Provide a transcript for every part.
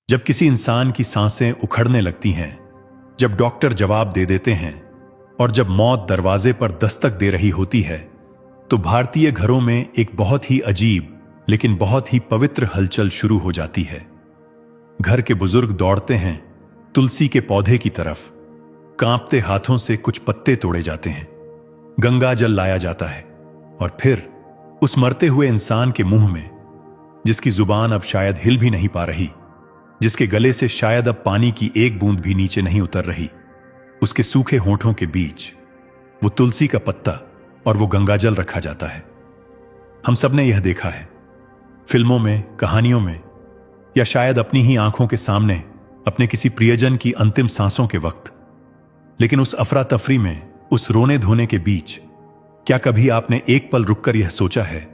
जब किसी इंसान की सांसें उखड़ने लगती हैं, जब डॉक्टर जवाब दे देते हैं और जब मौत दरवाजे पर दस्तक दे रही होती है, तो भारतीय घरों में एक बहुत ही अजीब लेकिन बहुत ही पवित्र हलचल शुरू हो जाती है। घर के बुजुर्ग दौड़ते हैं तुलसी के पौधे की तरफ। कांपते हाथों से कुछ पत्ते तोड़े जाते हैं, गंगा जल लाया जाता है और फिर उस मरते हुए इंसान के मुंह में, जिसकी जुबान अब शायद हिल भी नहीं पा रही, जिसके गले से शायद अब पानी की एक बूंद भी नीचे नहीं उतर रही, उसके सूखे होंठों के बीच वो तुलसी का पत्ता और वो गंगाजल रखा जाता है। हम सब ने यह देखा है, फिल्मों में, कहानियों में, या शायद अपनी ही आंखों के सामने अपने किसी प्रियजन की अंतिम सांसों के वक्त। लेकिन उस अफरा तफरी में, उस रोने धोने के बीच, क्या कभी आपने एक पल रुककर यह सोचा है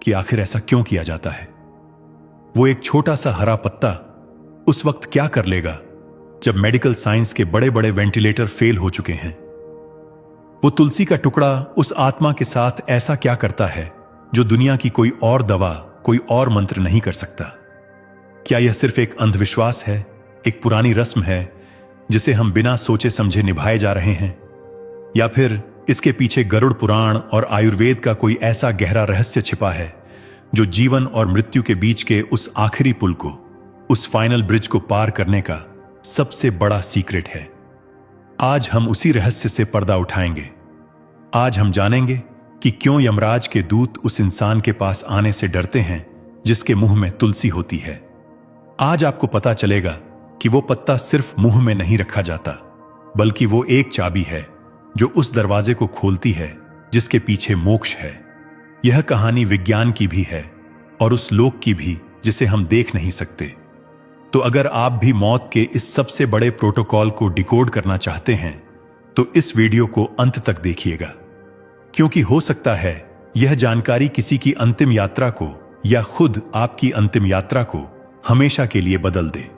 कि आखिर ऐसा क्यों किया जाता है? वो एक छोटा सा हरा पत्ता उस वक्त क्या कर लेगा जब मेडिकल साइंस के बड़े बड़े वेंटिलेटर फेल हो चुके हैं? वो तुलसी का टुकड़ा उस आत्मा के साथ ऐसा क्या करता है जो दुनिया की कोई और दवा, कोई और मंत्र नहीं कर सकता? क्या यह सिर्फ एक अंधविश्वास है, एक पुरानी रस्म है जिसे हम बिना सोचे समझे निभाए जा रहे हैं, या फिर इसके पीछे गरुड़ पुराण और आयुर्वेद का कोई ऐसा गहरा रहस्य छिपा है जो जीवन और मृत्यु के बीच के उस आखिरी पुल को, उस फाइनल ब्रिज को पार करने का सबसे बड़ा सीक्रेट है? आज हम उसी रहस्य से पर्दा उठाएंगे। आज हम जानेंगे कि क्यों यमराज के दूत उस इंसान के पास आने से डरते हैं जिसके मुंह में तुलसी होती है। आज आपको पता चलेगा कि वो पत्ता सिर्फ मुंह में नहीं रखा जाता, बल्कि वो एक चाबी है जो उस दरवाजे को खोलती है जिसके पीछे मोक्ष है। यह कहानी विज्ञान की भी है और उस लोक की भी जिसे हम देख नहीं सकते। तो अगर आप भी मौत के इस सबसे बड़े प्रोटोकॉल को डिकोड करना चाहते हैं, तो इस वीडियो को अंत तक देखिएगा, क्योंकि हो सकता है यह जानकारी किसी की अंतिम यात्रा को या खुद आपकी अंतिम यात्रा को हमेशा के लिए बदल दे।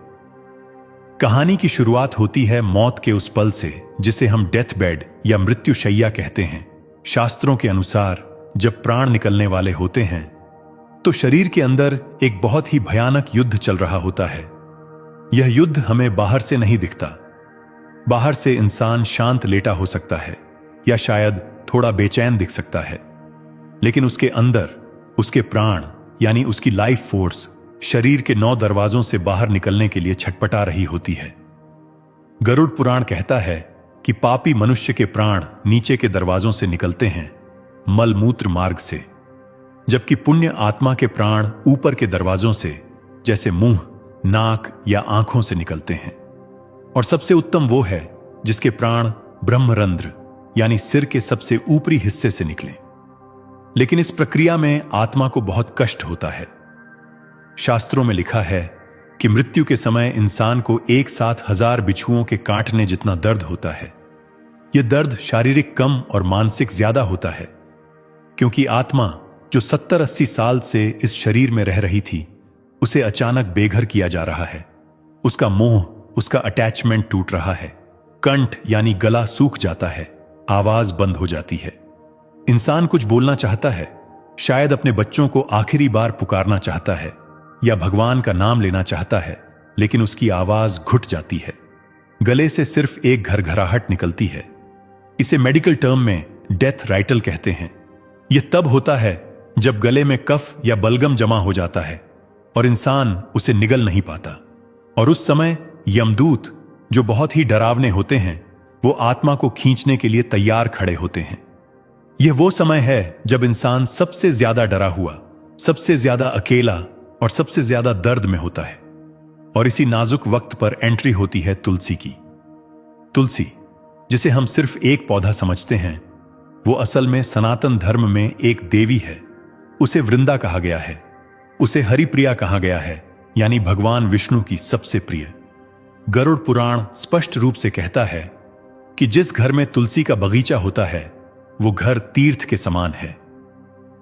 कहानी की शुरुआत होती है मौत के उस पल से जिसे हम डेथ बेड या मृत्यु शैया कहते हैं। शास्त्रों के अनुसार जब प्राण निकलने वाले होते हैं तो शरीर के अंदर एक बहुत ही भयानक युद्ध चल रहा होता है। यह युद्ध हमें बाहर से नहीं दिखता। बाहर से इंसान शांत लेटा हो सकता है या शायद थोड़ा बेचैन दिख सकता है, लेकिन उसके अंदर उसके प्राण यानी उसकी लाइफ फोर्स शरीर के 9 दरवाजों से बाहर निकलने के लिए छटपटा रही होती है। गरुड़ पुराण कहता है कि पापी मनुष्य के प्राण नीचे के दरवाजों से निकलते हैं, मलमूत्र मार्ग से, जबकि पुण्य आत्मा के प्राण ऊपर के दरवाजों से, जैसे मुंह, नाक या आंखों से निकलते हैं। और सबसे उत्तम वो है जिसके प्राण ब्रह्मरंध्र यानी सिर के सबसे ऊपरी हिस्से से निकले। लेकिन इस प्रक्रिया में आत्मा को बहुत कष्ट होता है। शास्त्रों में लिखा है कि मृत्यु के समय इंसान को एक साथ 1000 बिच्छुओं के काटने जितना दर्द होता है। यह दर्द शारीरिक कम और मानसिक ज्यादा होता है, क्योंकि आत्मा जो 70-80 साल से इस शरीर में रह रही थी, उसे अचानक बेघर किया जा रहा है। उसका मोह, उसका अटैचमेंट टूट रहा है। कंठ यानी गला सूख जाता है, आवाज बंद हो जाती है। इंसान कुछ बोलना चाहता है, शायद अपने बच्चों को आखिरी बार पुकारना चाहता है या भगवान का नाम लेना चाहता है, लेकिन उसकी आवाज घुट जाती है। गले से सिर्फ एक घरघराहट निकलती है। इसे मेडिकल टर्म में डेथ राइटल कहते हैं। यह तब होता है जब गले में कफ या बलगम जमा हो जाता है और इंसान उसे निगल नहीं पाता। और उस समय यमदूत, जो बहुत ही डरावने होते हैं, वो आत्मा को खींचने के लिए तैयार खड़े होते हैं। यह वो समय है जब इंसान सबसे ज्यादा डरा हुआ, सबसे ज्यादा अकेला और सबसे ज्यादा दर्द में होता है। और इसी नाजुक वक्त पर एंट्री होती है तुलसी की। तुलसी, जिसे हम सिर्फ एक पौधा समझते हैं, वो असल में सनातन धर्म में एक देवी है। उसे वृंदा कहा गया है, उसे हरिप्रिया कहा गया है, यानी भगवान विष्णु की सबसे प्रिय। गरुड़ पुराण स्पष्ट रूप से कहता है कि जिस घर में तुलसी का बगीचा होता है, वो घर तीर्थ के समान है।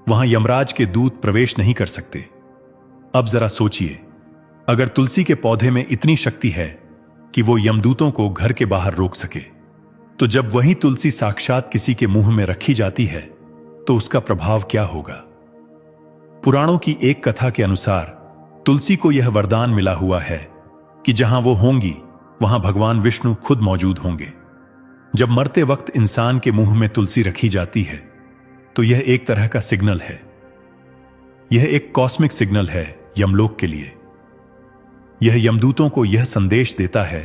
वहां यमराज के दूत प्रवेश नहीं कर सकते। अब जरा सोचिए, अगर तुलसी के पौधे में इतनी शक्ति है कि वो यमदूतों को घर के बाहर रोक सके, तो जब वही तुलसी साक्षात किसी के मुंह में रखी जाती है तो उसका प्रभाव क्या होगा? पुराणों की एक कथा के अनुसार तुलसी को यह वरदान मिला हुआ है कि जहां वो होंगी वहां भगवान विष्णु खुद मौजूद होंगे। जब मरते वक्त इंसान के मुंह में तुलसी रखी जाती है तो यह एक तरह का सिग्नल है। यह एक कॉस्मिक सिग्नल है यमलोक के लिए। यह यमदूतों को यह संदेश देता है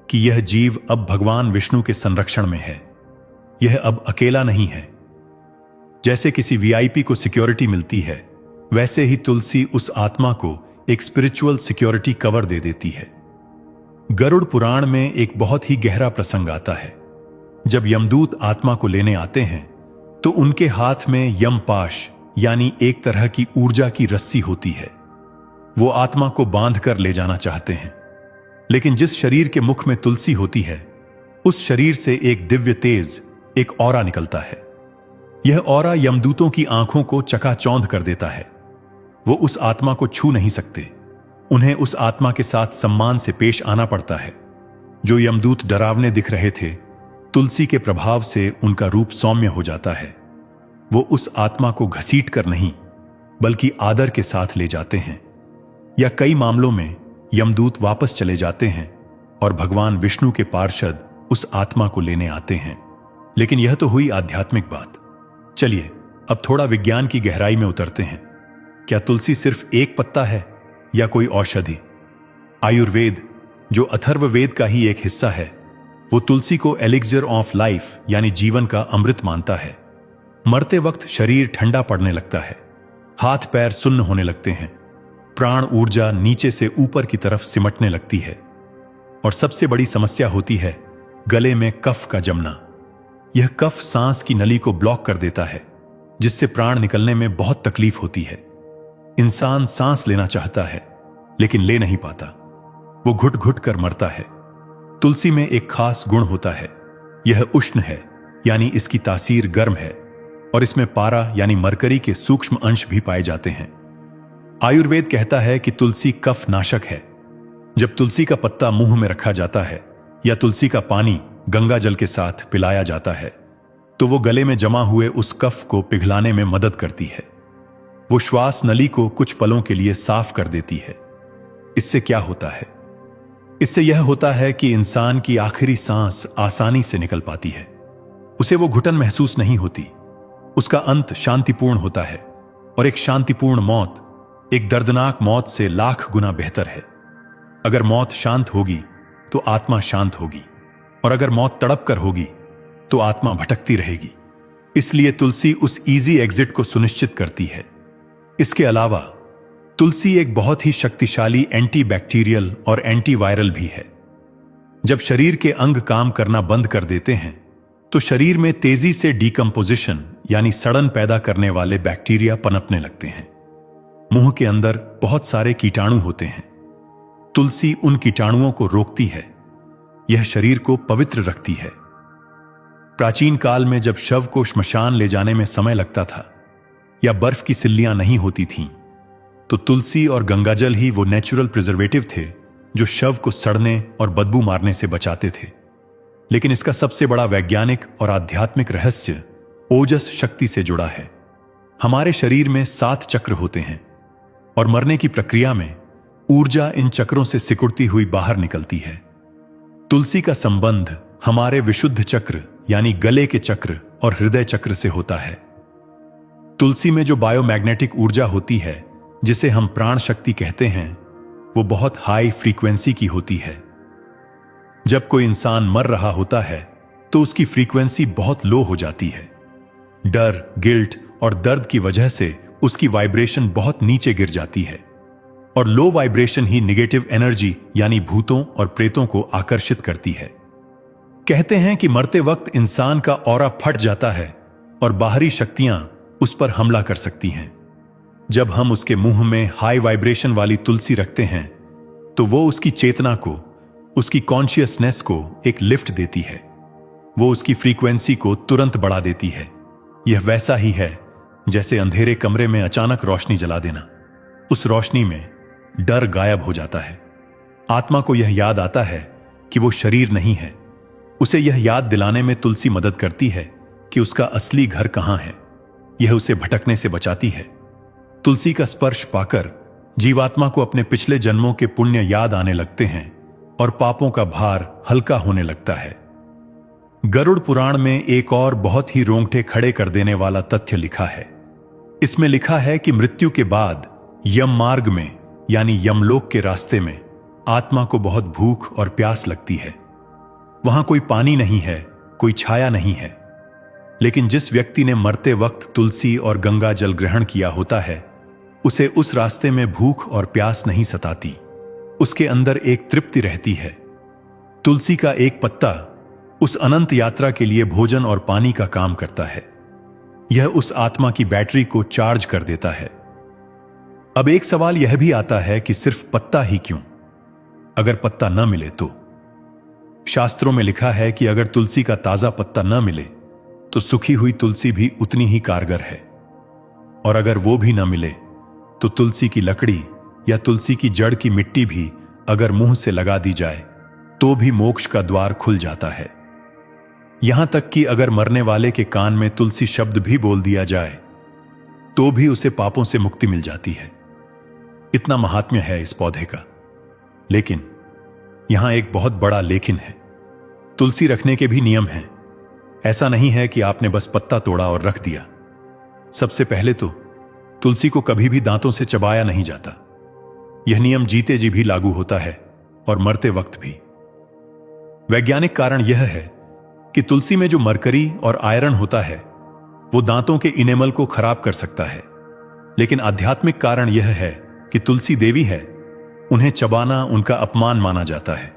कि यह जीव अब भगवान विष्णु के संरक्षण में है। यह अब अकेला नहीं है। जैसे किसी वीआईपी को सिक्योरिटी मिलती है, वैसे ही तुलसी उस आत्मा को एक स्पिरिचुअल सिक्योरिटी कवर दे देती है। गरुड़ पुराण में एक बहुत ही गहरा प्रसंग आता है। जब यमदूत आत्मा को लेने आते हैं तो उनके हाथ में यमपाश यानी एक तरह की ऊर्जा की रस्सी होती है। वो आत्मा को बांध कर ले जाना चाहते हैं, लेकिन जिस शरीर के मुख में तुलसी होती है उस शरीर से एक दिव्य तेज, एक ऑरा निकलता है। यह ऑरा यमदूतों की आंखों को चकाचौंध कर देता है। वो उस आत्मा को छू नहीं सकते। उन्हें उस आत्मा के साथ सम्मान से पेश आना पड़ता है। जो यमदूत डरावने दिख रहे थे, तुलसी के प्रभाव से उनका रूप सौम्य हो जाता है। वो उस आत्मा को घसीट कर नहीं बल्कि आदर के साथ ले जाते हैं, या कई मामलों में यमदूत वापस चले जाते हैं और भगवान विष्णु के पार्षद उस आत्मा को लेने आते हैं। लेकिन यह तो हुई आध्यात्मिक बात। चलिए अब थोड़ा विज्ञान की गहराई में उतरते हैं। क्या तुलसी सिर्फ एक पत्ता है या कोई औषधि? आयुर्वेद, जो अथर्ववेद का ही एक हिस्सा है, वो तुलसी को एलिक्सिर ऑफ लाइफ यानी जीवन का अमृत मानता है। मरते वक्त शरीर ठंडा पड़ने लगता है, हाथ पैर सुन्न होने लगते हैं, प्राण ऊर्जा नीचे से ऊपर की तरफ सिमटने लगती है, और सबसे बड़ी समस्या होती है गले में कफ का जमना। यह कफ सांस की नली को ब्लॉक कर देता है, जिससे प्राण निकलने में बहुत तकलीफ होती है। इंसान सांस लेना चाहता है लेकिन ले नहीं पाता। वो घुट घुट कर मरता है। तुलसी में एक खास गुण होता है, यह उष्ण है यानी इसकी तासीर गर्म है, और इसमें पारा यानी मरकरी के सूक्ष्म अंश भी पाए जाते हैं। आयुर्वेद कहता है कि तुलसी कफ नाशक है। जब तुलसी का पत्ता मुंह में रखा जाता है या तुलसी का पानी गंगा जल के साथ पिलाया जाता है तो वो गले में जमा हुए उस कफ को पिघलाने में मदद करती है। वो श्वास नली को कुछ पलों के लिए साफ कर देती है। इससे क्या होता है? इससे यह होता है कि इंसान की आखिरी सांस आसानी से निकल पाती है। उसे वो घुटन महसूस नहीं होती। उसका अंत शांतिपूर्ण होता है, और एक शांतिपूर्ण मौत एक दर्दनाक मौत से लाख गुना बेहतर है। अगर मौत शांत होगी तो आत्मा शांत होगी, और अगर मौत तड़प कर होगी तो आत्मा भटकती रहेगी। इसलिए तुलसी उस इजी एग्जिट को सुनिश्चित करती है। इसके अलावा तुलसी एक बहुत ही शक्तिशाली एंटी बैक्टीरियल और एंटीवायरल भी है। जब शरीर के अंग काम करना बंद कर देते हैं तो शरीर में तेजी से डीकंपोजिशन यानी सड़न पैदा करने वाले बैक्टीरिया पनपने लगते हैं। मुंह के अंदर बहुत सारे कीटाणु होते हैं। तुलसी उन कीटाणुओं को रोकती है। यह शरीर को पवित्र रखती है। प्राचीन काल में जब शव को श्मशान ले जाने में समय लगता था या बर्फ की सिल्लियां नहीं होती थीं, तो तुलसी और गंगाजल ही वो नेचुरल प्रिजर्वेटिव थे जो शव को सड़ने और बदबू मारने से बचाते थे। लेकिन इसका सबसे बड़ा वैज्ञानिक और आध्यात्मिक रहस्य ओजस शक्ति से जुड़ा है। हमारे शरीर में 7 चक्र होते हैं, और मरने की प्रक्रिया में ऊर्जा इन चक्रों से सिकुड़ती हुई बाहर निकलती है। तुलसी का संबंध हमारे विशुद्ध चक्र यानी गले के चक्र और हृदय चक्र से होता है। तुलसी में जो बायोमैग्नेटिक ऊर्जा होती है, जिसे हम प्राण शक्ति कहते हैं, वो बहुत हाई फ्रीक्वेंसी की होती है। जब कोई इंसान मर रहा होता है तो उसकी फ्रीक्वेंसी बहुत लो हो जाती है। डर, गिल्ट और दर्द की वजह से उसकी वाइब्रेशन बहुत नीचे गिर जाती है, और लो वाइब्रेशन ही निगेटिव एनर्जी यानी भूतों और प्रेतों को आकर्षित करती है। कहते हैं कि मरते वक्त इंसान का ऑरा फट जाता है और बाहरी शक्तियां उस पर हमला कर सकती हैं। जब हम उसके मुंह में हाई वाइब्रेशन वाली तुलसी रखते हैं तो वो उसकी चेतना को, उसकी कॉन्शियसनेस को एक लिफ्ट देती है। वो उसकी फ्रीक्वेंसी को तुरंत बढ़ा देती है। यह वैसा ही है जैसे अंधेरे कमरे में अचानक रोशनी जला देना। उस रोशनी में डर गायब हो जाता है। आत्मा को यह याद आता है कि वो शरीर नहीं है। उसे यह याद दिलाने में तुलसी मदद करती है कि उसका असली घर कहां है। यह उसे भटकने से बचाती है। तुलसी का स्पर्श पाकर जीवात्मा को अपने पिछले जन्मों के पुण्य याद आने लगते हैं और पापों का भार हल्का होने लगता है। गरुड़ पुराण में एक और बहुत ही रोंगटे खड़े कर देने वाला तथ्य लिखा है। इसमें लिखा है कि मृत्यु के बाद यम मार्ग में यानी यमलोक के रास्ते में आत्मा को बहुत भूख और प्यास लगती है। वहां कोई पानी नहीं है, कोई छाया नहीं है, लेकिन जिस व्यक्ति ने मरते वक्त तुलसी और गंगा जल ग्रहण किया होता है उसे उस रास्ते में भूख और प्यास नहीं सताती। उसके अंदर एक तृप्ति रहती है। तुलसी का एक पत्ता उस अनंत यात्रा के लिए भोजन और पानी का काम करता है। यह उस आत्मा की बैटरी को चार्ज कर देता है। अब एक सवाल यह भी आता है कि सिर्फ पत्ता ही क्यों? अगर पत्ता न मिले तो? शास्त्रों में लिखा है कि अगर तुलसी का ताजा पत्ता न मिले तो सूखी हुई तुलसी भी उतनी ही कारगर है, और अगर वो भी न मिले तो तुलसी की लकड़ी या तुलसी की जड़ की मिट्टी भी अगर मुंह से लगा दी जाए तो भी मोक्ष का द्वार खुल जाता है। यहां तक कि अगर मरने वाले के कान में तुलसी शब्द भी बोल दिया जाए तो भी उसे पापों से मुक्ति मिल जाती है। इतना महात्म्य है इस पौधे का। लेकिन यहां एक बहुत बड़ा लेकिन है। तुलसी रखने के भी नियम हैं। ऐसा नहीं है कि आपने बस पत्ता तोड़ा और रख दिया। सबसे पहले तो तुलसी को कभी भी दांतों से चबाया नहीं जाता। यह नियम जीते जी भी लागू होता है और मरते वक्त भी। वैज्ञानिक कारण यह है कि तुलसी में जो मरकरी और आयरन होता है वो दांतों के इनेमल को खराब कर सकता है। लेकिन आध्यात्मिक कारण यह है कि तुलसी देवी है, उन्हें चबाना उनका अपमान माना जाता है।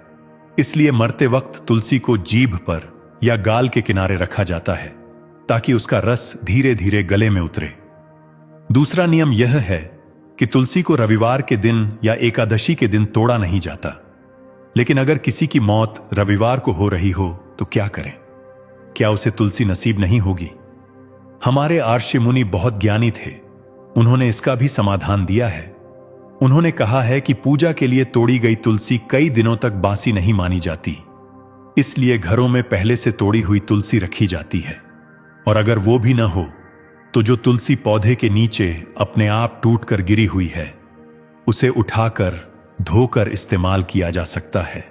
इसलिए मरते वक्त तुलसी को जीभ पर या गाल के किनारे रखा जाता है ताकि उसका रस धीरे धीरे गले में उतरे। दूसरा नियम यह है कि तुलसी को रविवार के दिन या एकादशी के दिन तोड़ा नहीं जाता। लेकिन अगर किसी की मौत रविवार को हो रही हो तो क्या करें? क्या उसे तुलसी नसीब नहीं होगी? हमारे आर्षि मुनि बहुत ज्ञानी थे। उन्होंने इसका भी समाधान दिया है। उन्होंने कहा है कि पूजा के लिए तोड़ी गई तुलसी कई दिनों तक बासी नहीं मानी जाती, इसलिए घरों में पहले से तोड़ी हुई तुलसी रखी जाती है। और अगर वो भी न हो तो जो तुलसी पौधे के नीचे अपने आप टूटकर गिरी हुई है उसे उठाकर धोकर इस्तेमाल किया जा सकता है।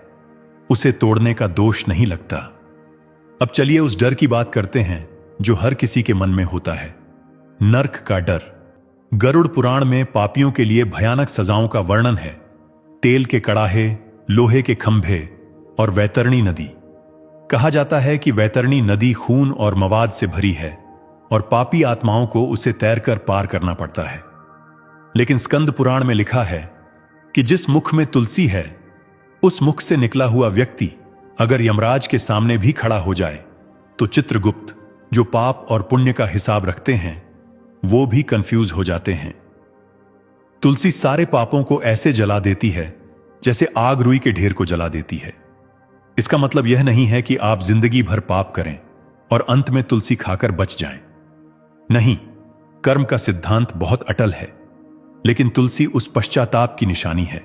उसे तोड़ने का दोष नहीं लगता। अब चलिए उस डर की बात करते हैं जो हर किसी के मन में होता है, नर्क का डर। गरुड़ पुराण में पापियों के लिए भयानक सजाओं का वर्णन है। तेल के कड़ाहे, लोहे के खंभे और वैतरणी नदी। कहा जाता है कि वैतरणी नदी खून और मवाद से भरी है और पापी आत्माओं को उसे तैरकर पार करना पड़ता है। लेकिन स्कंद पुराण में लिखा है कि जिस मुख में तुलसी है उस मुख से निकला हुआ व्यक्ति अगर यमराज के सामने भी खड़ा हो जाए तो चित्रगुप्त, जो पाप और पुण्य का हिसाब रखते हैं, वो भी कंफ्यूज हो जाते हैं। तुलसी सारे पापों को ऐसे जला देती है जैसे आग रुई के ढेर को जला देती है। इसका मतलब यह नहीं है कि आप जिंदगी भर पाप करें और अंत में तुलसी खाकर बच जाएं। नहीं, कर्म का सिद्धांत बहुत अटल है, लेकिन तुलसी उस पश्चाताप की निशानी है।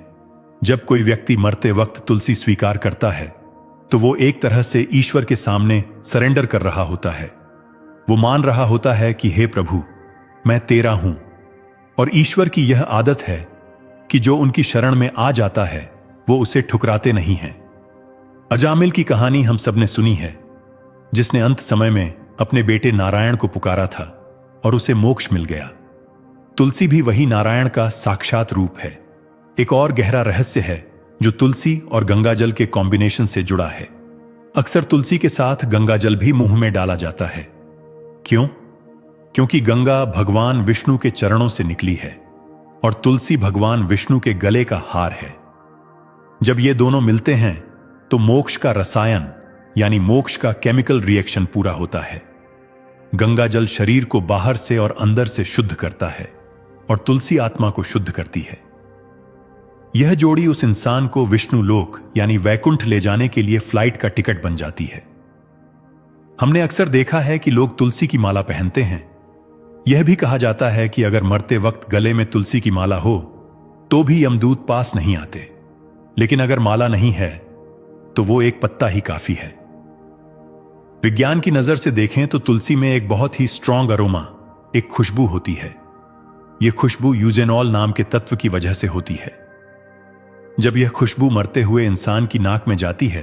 जब कोई व्यक्ति मरते वक्त तुलसी स्वीकार करता है तो वो एक तरह से ईश्वर के सामने सरेंडर कर रहा होता है। वो मान रहा होता है कि हे प्रभु, मैं तेरा हूं। और ईश्वर की यह आदत है कि जो उनकी शरण में आ जाता है वो उसे ठुकराते नहीं हैं। अजामिल की कहानी हम सबने सुनी है, जिसने अंत समय में अपने बेटे नारायण को पुकारा था और उसे मोक्ष मिल गया। तुलसी भी वही नारायण का साक्षात रूप है। एक और गहरा रहस्य है जो तुलसी और गंगाजल के कॉम्बिनेशन से जुड़ा है। अक्सर तुलसी के साथ गंगाजल भी मुंह में डाला जाता है। क्यों? क्योंकि गंगा भगवान विष्णु के चरणों से निकली है और तुलसी भगवान विष्णु के गले का हार है। जब ये दोनों मिलते हैं तो मोक्ष का रसायन यानी मोक्ष का केमिकल रिएक्शन पूरा होता है। गंगाजल शरीर को बाहर से और अंदर से शुद्ध करता है और तुलसी आत्मा को शुद्ध करती है। यह जोड़ी उस इंसान को विष्णु लोक यानी वैकुंठ ले जाने के लिए फ्लाइट का टिकट बन जाती है। हमने अक्सर देखा है कि लोग तुलसी की माला पहनते हैं। यह भी कहा जाता है कि अगर मरते वक्त गले में तुलसी की माला हो तो भी यमदूत पास नहीं आते। लेकिन अगर माला नहीं है तो वो एक पत्ता ही काफी है। विज्ञान की नजर से देखें तो तुलसी में एक बहुत ही स्ट्रॉन्ग अरोमा, एक खुशबू होती है। यह खुशबू यूजेनॉल नाम के तत्व की वजह से होती है। जब यह खुशबू मरते हुए इंसान की नाक में जाती है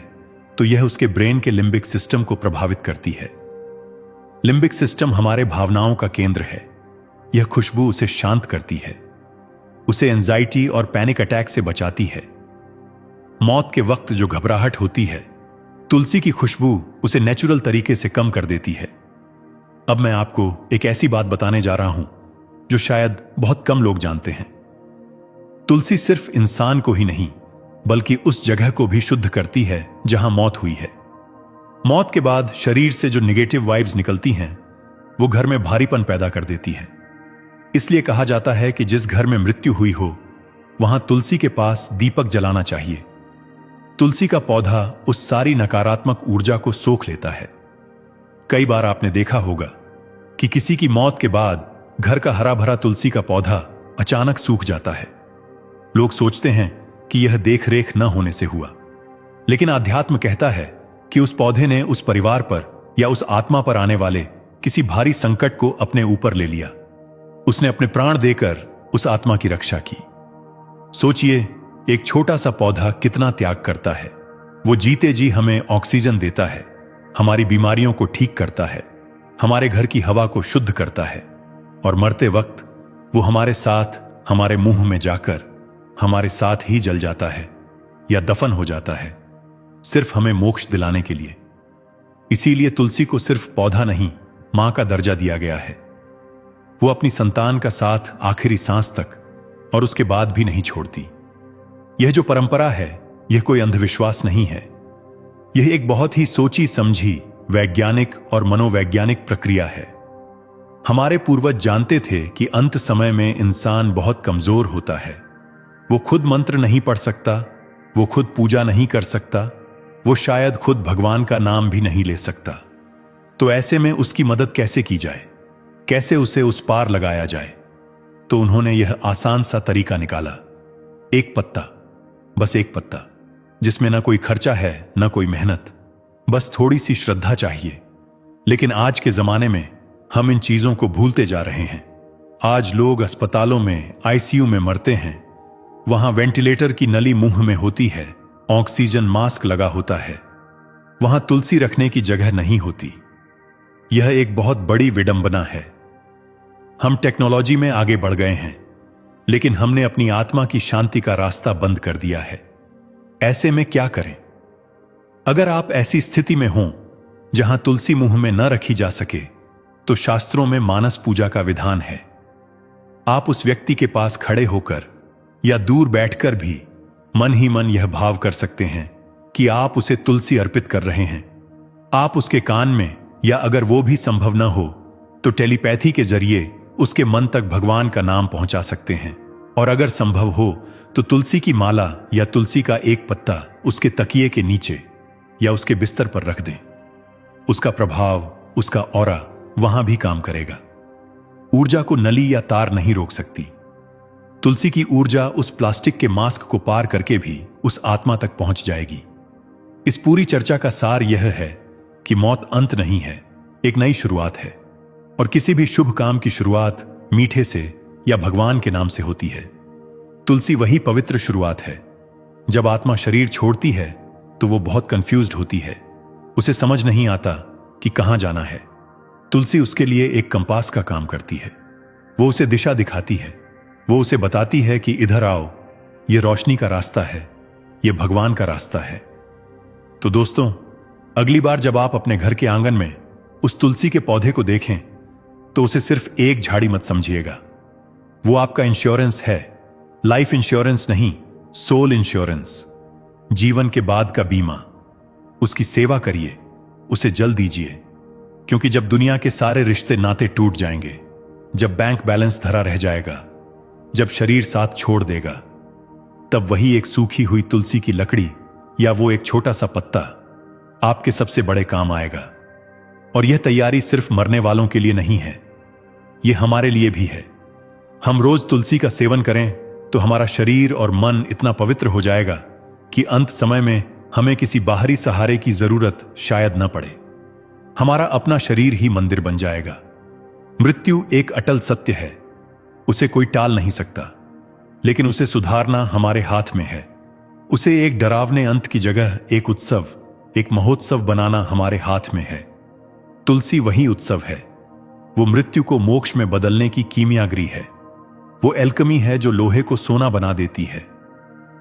तो यह उसके ब्रेन के लिम्बिक सिस्टम को प्रभावित करती है। लिम्बिक सिस्टम हमारे भावनाओं का केंद्र है। यह खुशबू उसे शांत करती है, उसे एंजाइटी और पैनिक अटैक से बचाती है। मौत के वक्त जो घबराहट होती है, तुलसी की खुशबू उसे नेचुरल तरीके से कम कर देती है। अब मैं आपको एक ऐसी बात बताने जा रहा हूं जो शायद बहुत कम लोग जानते हैं। तुलसी सिर्फ इंसान को ही नहीं बल्कि उस जगह को भी शुद्ध करती है जहां मौत हुई है। मौत के बाद शरीर से जो निगेटिव वाइब्स निकलती हैं वो घर में भारीपन पैदा कर देती है। इसलिए कहा जाता है कि जिस घर में मृत्यु हुई हो वहां तुलसी के पास दीपक जलाना चाहिए। तुलसी का पौधा उस सारी नकारात्मक ऊर्जा को सोख लेता है। कई बार आपने देखा होगा कि किसी की मौत के बाद घर का हरा भरा तुलसी का पौधा अचानक सूख जाता है। लोग सोचते हैं कि यह देख रेख न होने से हुआ, लेकिन अध्यात्म कहता है कि उस पौधे ने उस परिवार पर या उस आत्मा पर आने वाले किसी भारी संकट को अपने ऊपर ले लिया। उसने अपने प्राण देकर उस आत्मा की रक्षा की। सोचिए, एक छोटा सा पौधा कितना त्याग करता है। वो जीते जी हमें ऑक्सीजन देता है, हमारी बीमारियों को ठीक करता है, हमारे घर की हवा को शुद्ध करता है, और मरते वक्त वो हमारे साथ हमारे मुंह में जाकर हमारे साथ ही जल जाता है या दफन हो जाता है, सिर्फ हमें मोक्ष दिलाने के लिए। इसीलिए तुलसी को सिर्फ पौधा नहीं, मां का दर्जा दिया गया है। वो अपनी संतान का साथ आखिरी सांस तक और उसके बाद भी नहीं छोड़ती। यह जो परंपरा है, यह कोई अंधविश्वास नहीं है। यह एक बहुत ही सोची समझी वैज्ञानिक और मनोवैज्ञानिक प्रक्रिया है। हमारे पूर्वज जानते थे कि अंत समय में इंसान बहुत कमजोर होता है। वो खुद मंत्र नहीं पढ़ सकता, वो खुद पूजा नहीं कर सकता, वो शायद खुद भगवान का नाम भी नहीं ले सकता। तो ऐसे में उसकी मदद कैसे की जाए, कैसे उसे उस पार लगाया जाए? तो उन्होंने यह आसान सा तरीका निकाला। एक पत्ता, बस एक पत्ता, जिसमें ना कोई खर्चा है ना कोई मेहनत, बस थोड़ी सी श्रद्धा चाहिए। लेकिन आज के जमाने में हम इन चीजों को भूलते जा रहे हैं। आज लोग अस्पतालों में आईसीयू में मरते हैं। वहां वेंटिलेटर की नली मुंह में होती है, ऑक्सीजन मास्क लगा होता है, वहां तुलसी रखने की जगह नहीं होती। यह एक बहुत बड़ी विडंबना है। हम टेक्नोलॉजी में आगे बढ़ गए हैं, लेकिन हमने अपनी आत्मा की शांति का रास्ता बंद कर दिया है। ऐसे में क्या करें? अगर आप ऐसी स्थिति में हों जहां तुलसी मुंह में न रखी जा सके, तो शास्त्रों में मानस पूजा का विधान है। आप उस व्यक्ति के पास खड़े होकर या दूर बैठकर भी मन ही मन यह भाव कर सकते हैं कि आप उसे तुलसी अर्पित कर रहे हैं। आप उसके कान में, या अगर वो भी संभव न हो तो टेलीपैथी के जरिए उसके मन तक भगवान का नाम पहुंचा सकते हैं। और अगर संभव हो तो तुलसी की माला या तुलसी का एक पत्ता उसके तकिए के नीचे या उसके बिस्तर पर रख दें। उसका प्रभाव, उसका ऑरा वहां भी काम करेगा। ऊर्जा को नली या तार नहीं रोक सकती। तुलसी की ऊर्जा उस प्लास्टिक के मास्क को पार करके भी उस आत्मा तक पहुंच जाएगी। इस पूरी चर्चा का सार यह है कि मौत अंत नहीं है, एक नई शुरुआत है। और किसी भी शुभ काम की शुरुआत मीठे से या भगवान के नाम से होती है। तुलसी वही पवित्र शुरुआत है। जब आत्मा शरीर छोड़ती है तो वो बहुत कंफ्यूज्ड होती है, उसे समझ नहीं आता कि कहां जाना है। तुलसी उसके लिए एक कंपास का काम करती है। वो उसे दिशा दिखाती है, वो उसे बताती है कि इधर आओ, ये रोशनी का रास्ता है, ये भगवान का रास्ता है। तो दोस्तों, अगली बार जब आप अपने घर के आंगन में उस तुलसी के पौधे को देखें तो उसे सिर्फ एक झाड़ी मत समझिएगा। वो आपका इंश्योरेंस है, लाइफ इंश्योरेंस नहीं, सोल इंश्योरेंस, जीवन के बाद का बीमा। उसकी सेवा करिए, उसे जल दीजिए, क्योंकि जब दुनिया के सारे रिश्ते नाते टूट जाएंगे, जब बैंक बैलेंस धरा रह जाएगा, जब शरीर साथ छोड़ देगा, तब वही एक सूखी हुई तुलसी की लकड़ी या वो एक छोटा सा पत्ता आपके सबसे बड़े काम आएगा। और यह तैयारी सिर्फ मरने वालों के लिए नहीं है, यह हमारे लिए भी है। हम रोज तुलसी का सेवन करें तो हमारा शरीर और मन इतना पवित्र हो जाएगा कि अंत समय में हमें किसी बाहरी सहारे की जरूरत शायद न पड़े। हमारा अपना शरीर ही मंदिर बन जाएगा। मृत्यु एक अटल सत्य है, उसे कोई टाल नहीं सकता, लेकिन उसे सुधारना हमारे हाथ में है। उसे एक डरावने अंत की जगह एक उत्सव, एक महोत्सव बनाना हमारे हाथ में है। तुलसी वही उत्सव है। वो मृत्यु को मोक्ष में बदलने की कीमियागरी है। वो एल्केमी है जो लोहे को सोना बना देती है।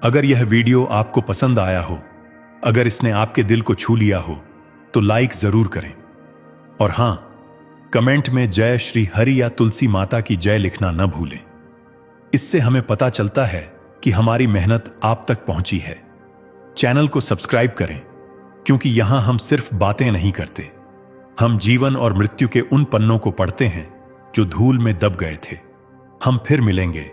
अगर यह वीडियो आपको पसंद आया हो, अगर इसने आपके दिल को छू लिया हो, तो लाइक जरूर करें। और हां, कमेंट में जय श्री हरि या तुलसी माता की जय लिखना न भूलें। इससे हमें पता चलता है कि हमारी मेहनत आप तक पहुंची है। चैनल को सब्सक्राइब करें, क्योंकि यहां हम सिर्फ बातें नहीं करते, हम जीवन और मृत्यु के उन पन्नों को पढ़ते हैं जो धूल में दब गए थे। हम फिर मिलेंगे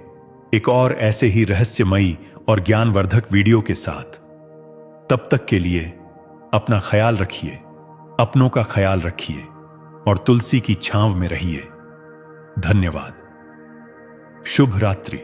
एक और ऐसे ही रहस्यमयी और ज्ञानवर्धक वीडियो के साथ। तब तक के लिए अपना ख्याल रखिए, अपनों का ख्याल रखिए और तुलसी की छांव में रहिए। धन्यवाद। शुभ रात्रि।